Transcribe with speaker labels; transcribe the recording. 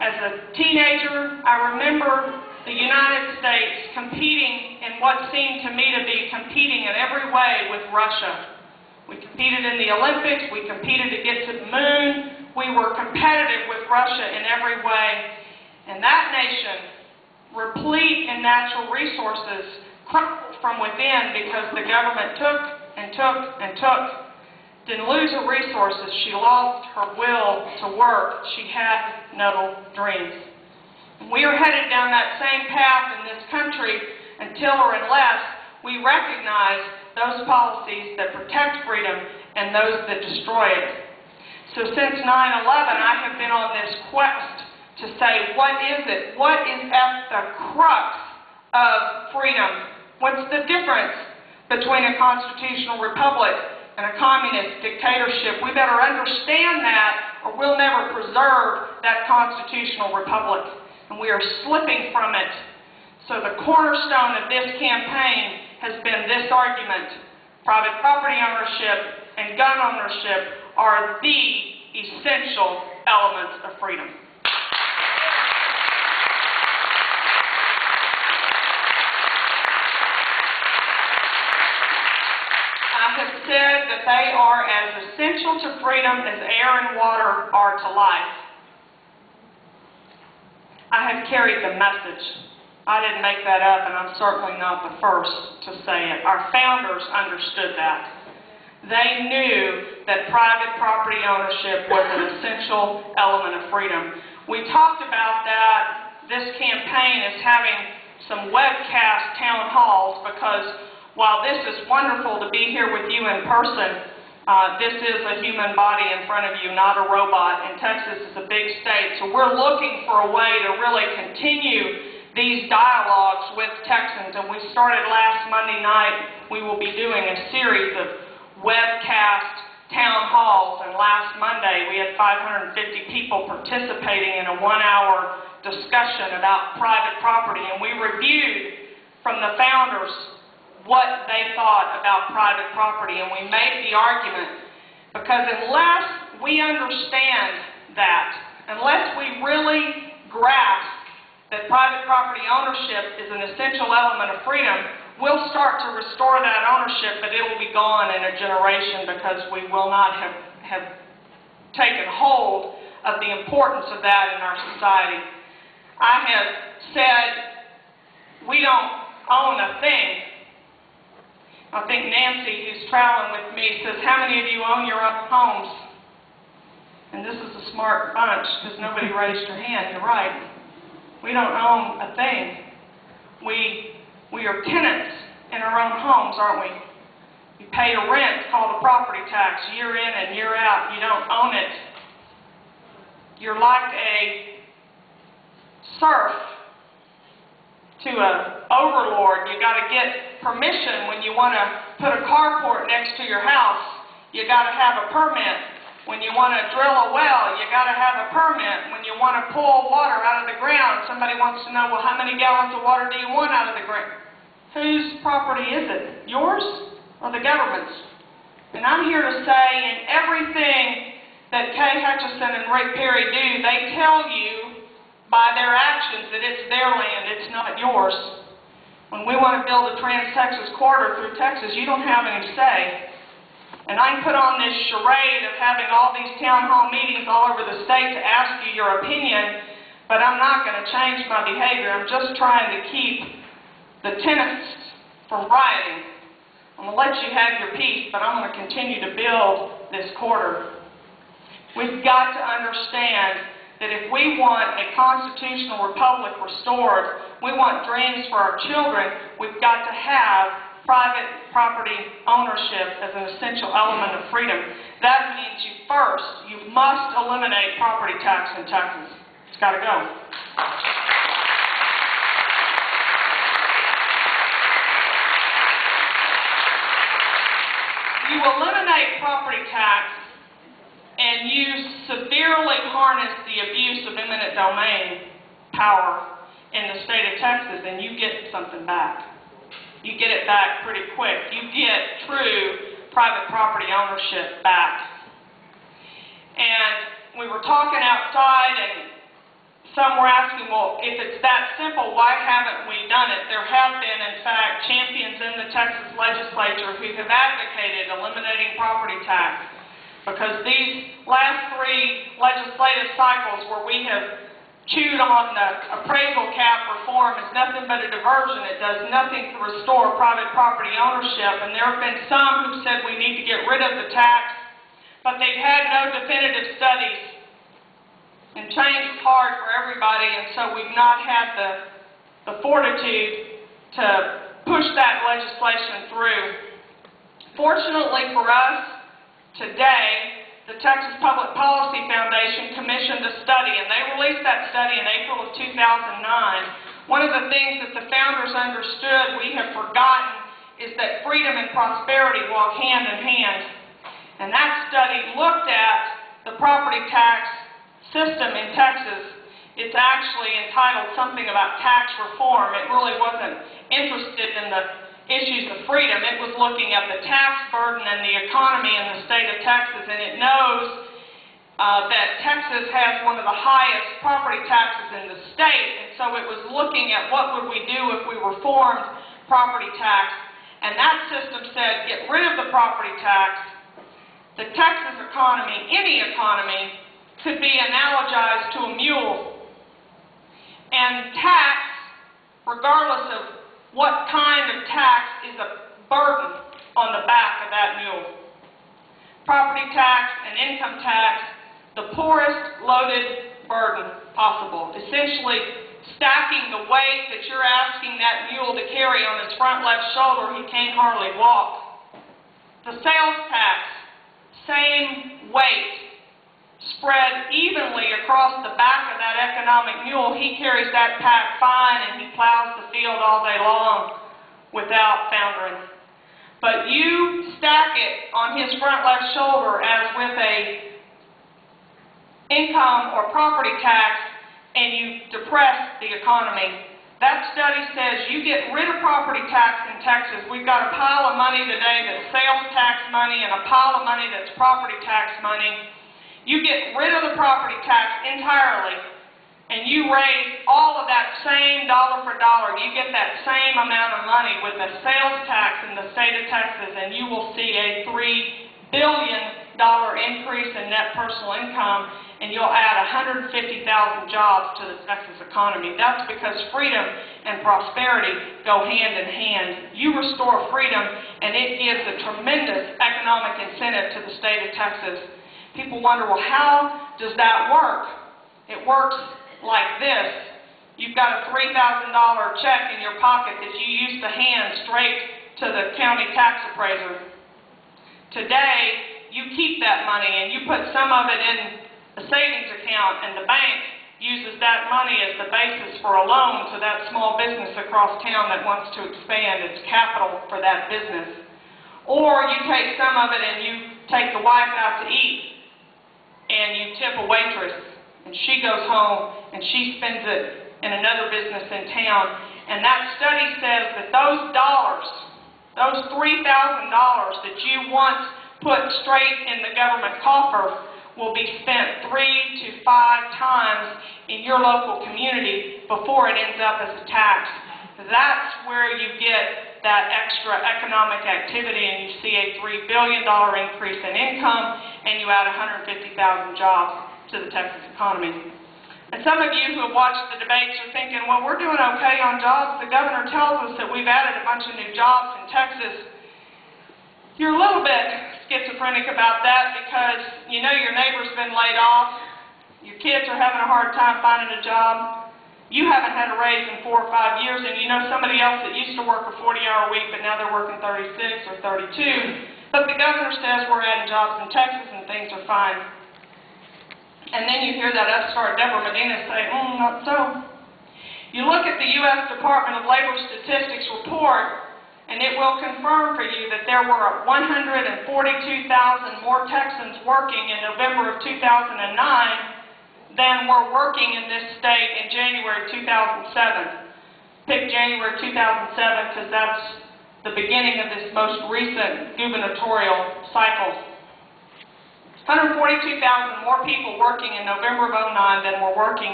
Speaker 1: As a teenager, I remember the United States competing in what seemed to me to be competing in every way with Russia. We competed in the Olympics, we competed to get to the moon, we were competitive with Russia in every way. And that nation, replete in natural resources, crumbled from within because the government took and took and took. Didn't lose her resources, she lost her will to work. She had no dreams. And we are headed down that same path in this country until or unless we recognize those policies that protect freedom and those that destroy it. So since 9/11, I have been on this quest to say, what is it? What is at the crux of freedom? What's the difference between a constitutional republic and a communist dictatorship? We better understand that, or we'll never preserve that constitutional republic. And we are slipping from it. So the cornerstone of this campaign has been this argument. Private property ownership and gun ownership are the essential elements of freedom. I have said that they are as essential to freedom as air and water are to life. I have carried the message. I didn't make that up, and I'm certainly not the first to say it. Our founders understood that. They knew that private property ownership was an essential element of freedom. We talked about that. This campaign is having some webcast town halls because while this is wonderful to be here with you in person, this is a human body in front of you, not a robot, and Texas is a big state. So we're looking for a way to really continue these dialogues with Texans, and we started last Monday night. We will be doing a series of webcast town halls, and last Monday we had 550 people participating in a 1-hour discussion about private property, and we reviewed from the founders what they thought about private property, and we made the argument, because unless we understand that, unless we really grasp that private property ownership is an essential element of freedom, we'll start to restore that ownership, but it will be gone in a generation because we will not have taken hold of the importance of that in our society. I have said we don't own a thing. I think Nancy, who's traveling with me, says, how many of you own your own homes? And this is a smart bunch because nobody raised their hand. You're right. We don't own a thing. We are tenants in our own homes, aren't we? You pay a rent called a property tax year in and year out. You don't own it. You're like a serf to an overlord. You got to get permission when you want to put a carport next to your house. You got to have a permit. When you want to drill a well, you got to have a permit. When you want to pull water out of the ground, somebody wants to know, well, how many gallons of water do you want out of the ground? Whose property is it? Yours or the government's? And I'm here to say in everything that Kay Hutchison and Rick Perry do, they tell you by their actions that it's their land, it's not yours. When we want to build a Trans-Texas corridor through Texas, you don't have any say. And I can put on this charade of having all these town hall meetings all over the state to ask you your opinion, but I'm not going to change my behavior. I'm just trying to keep the tenants from rioting. I'm going to let you have your peace, but I'm going to continue to build this corridor. We've got to understand that if we want a constitutional republic restored, we want dreams for our children, we've got to have private property ownership as an essential element of freedom. That means you must eliminate property tax in Texas. It's got to go. You eliminate property tax and you severely harness the abuse of eminent domain power in the state of Texas, and you get something back. You get it back pretty quick. You get true private property ownership back. And we were talking outside, and some were asking, well, if it's that simple, why haven't we done it? There have been, in fact, champions in the Texas legislature who have advocated eliminating property tax, because these last 3 legislative cycles where we have chewed on the appraisal cap reform is nothing but a diversion. It does nothing to restore private property ownership, and there have been some who said we need to get rid of the tax, but they've had no definitive studies. And change is hard for everybody, and so we've not had the fortitude to push that legislation through. Fortunately for us, today, the Texas Public Policy Foundation commissioned a study, and they released that study in April of 2009. One of the things that the founders understood we have forgotten is that freedom and prosperity walk hand in hand. And that study looked at the property tax system in Texas. It's actually entitled something about tax reform. It really wasn't interested in the issues of freedom. It was looking at the tax burden and the economy in the state of Texas, and it knows that Texas has one of the highest property taxes in the state, and so it was looking at what would we do if we reformed property tax. And that system said, get rid of the property tax. The Texas economy, any economy, could be analogized to a mule. And tax, regardless of what kind of tax, is a burden on the back of that mule. Property tax and income tax, the poorest loaded burden possible. Essentially stacking the weight that you're asking that mule to carry on his front left shoulder, he can't hardly walk. The sales tax, same weight, spread evenly across the back of that economic mule. He carries that pack fine and he plows the field all day long without foundering. But you stack it on his front left shoulder as with a income or property tax, and you depress the economy. That study says you get rid of property tax in Texas. We've got a pile of money today that's sales tax money and a pile of money that's property tax money. You get rid of the property tax entirely, and you raise all of that same dollar for dollar. You get that same amount of money with the sales tax in the state of Texas, and you will see a $3 billion increase in net personal income, and you'll add 150,000 jobs to the Texas economy. That's because freedom and prosperity go hand in hand. You restore freedom, and it gives a tremendous economic incentive to the state of Texas. People wonder, well, how does that work? It works like this. You've got a $3,000 check in your pocket that you used to hand straight to the county tax appraiser. Today, you keep that money and you put some of it in a savings account, and the bank uses that money as the basis for a loan to that small business across town that wants to expand its capital for that business. Or you take some of it and you take the wife out to eat, and you tip a waitress, and she goes home, and she spends it in another business in town. And that study says that those dollars, those $3,000 that you once put straight in the government coffer, will be spent 3 to 5 times in your local community before it ends up as a tax. That's where you get that extra economic activity, and you see a $3 billion increase in income, and you add 150,000 jobs to the Texas economy. And some of you who have watched the debates are thinking, well, we're doing okay on jobs. The governor tells us that we've added a bunch of new jobs in Texas. You're a little bit schizophrenic about that because you know your neighbor's been laid off, your kids are having a hard time finding a job. You haven't had a raise in 4 or 5 years, and you know somebody else that used to work a 40-hour week, but now they're working 36 or 32. But the governor says we're adding jobs in Texas and things are fine. And then you hear that upstart Debra Medina say, not so. You look at the U.S. Department of Labor Statistics report, and it will confirm for you that there were 142,000 more Texans working in November of 2009 than were working in this state in January 2007. Pick January 2007 because that's the beginning of this most recent gubernatorial cycle. 142,000 more people working in November of 2009 than were working